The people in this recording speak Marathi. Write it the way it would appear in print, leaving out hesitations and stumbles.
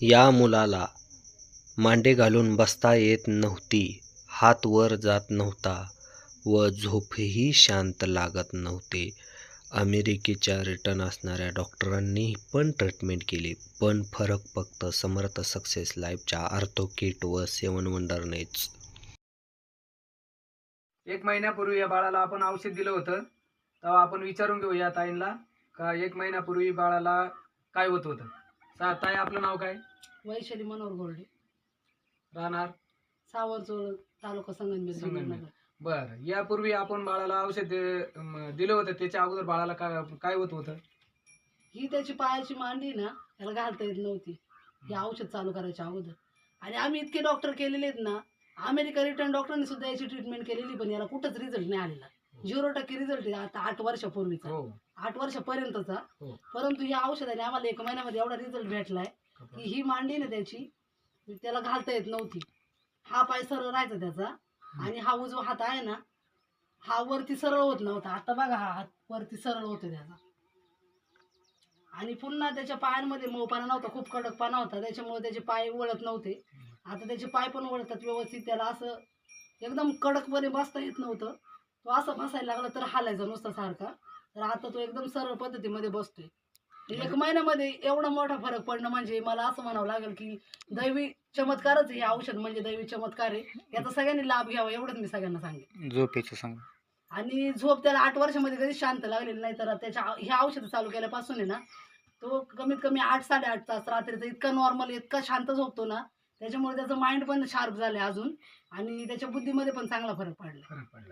या मुलाला मांडी घालून बसता येत नव्हती, हात वर जात नव्हता व झोपही शांत लागत नव्हते. अमेरिकेच्या रिटर्न असणाऱ्या डॉक्टरांनी पण ट्रीटमेंट केली, पण फरक फक्त समर्थ सक्सेस लाईफच्या आर्थो किट व 7 वंडरनेच. 1 महिन्यापूर्वी या बाळाला आपण औषध दिलं होतं. तेव्हा आपण विचारून घेऊ या ताईंना का 1 महिन्यापूर्वी बाळाला काय होत होतं. ताई, आपलं नाव काय? वैशाली मनोहर गोल्डे, राहणार सावरचोळ, तालुका संगमनेर, जिल्हा नगर. बरं, यापूर्वी आपण बाळाला औषध दिलं होतं, त्याच्या अगोदर बाळाला काय होत होतं? ही त्याची पायाची मांडी ना त्याला घालता येत नव्हती हे औषध चालू करायच्या अगोदर. आणि आम्ही इतके डॉक्टर केलेले आहेत ना, अमेरिका रिटर्न डॉक्टरांनी सुद्धा याची ट्रीटमेंट केलेली, पण याला कुठंच रिझल्ट नाही आलेला. 0% रिझल्ट आहे आता 8 वर्षापूर्वीचा, 8 वर्षापर्यंतचा. परंतु या औषधाने आम्हाला 1 महिन्यामध्ये एवढा रिझल्ट भेटलाय की ही मांडी ना त्याची त्याला घालता येत नव्हती. हा पाय सरळ राहायचा त्याचा, आणि हा उजवा हात आहे ना हा वरती सरळ होत नव्हता. आता बघा हा हात वरती सरळ होतो त्याचा. आणि पुन्हा त्याच्या पायांमध्ये मऊपणा नव्हता, खूप कडकपणा होता, त्याच्यामुळे त्याचे पाय वळत नव्हते. आता त्याचे पाय पण वळतात व्यवस्थित. त्याला असं एकदम कडकपणे बसता येत नव्हतं. तो असं बसायला लागला तर हालायचा नुसता सारखा. तर आता तो एकदम सरळ पद्धतीमध्ये बसतोय. 1 महिन्यामध्ये एवढा मोठा फरक पडणं म्हणजे मला असं म्हणावं लागेल की दैवी चमत्कारच हे औषध, म्हणजे दैवी चमत्कार आहे. याचा सगळ्यांनी लाभ घ्यावा एवढंच मी सगळ्यांना सांगेन. झोपेचं सांग. आणि झोप त्याला 8 वर्षामध्ये कधी शांत लागलेली नाही. तर त्याच्या ह्या औषध चालू केल्यापासून आहे ना, तो कमीत कमी 8-8.5 तास रात्रीचा इतका नॉर्मल, इतका शांत झोपतो ना. त्याच्यामुळे त्याचं माइंड पण शार्प झालं अजून, आणि त्याच्या बुद्धीमध्ये पण चांगला फरक पडला.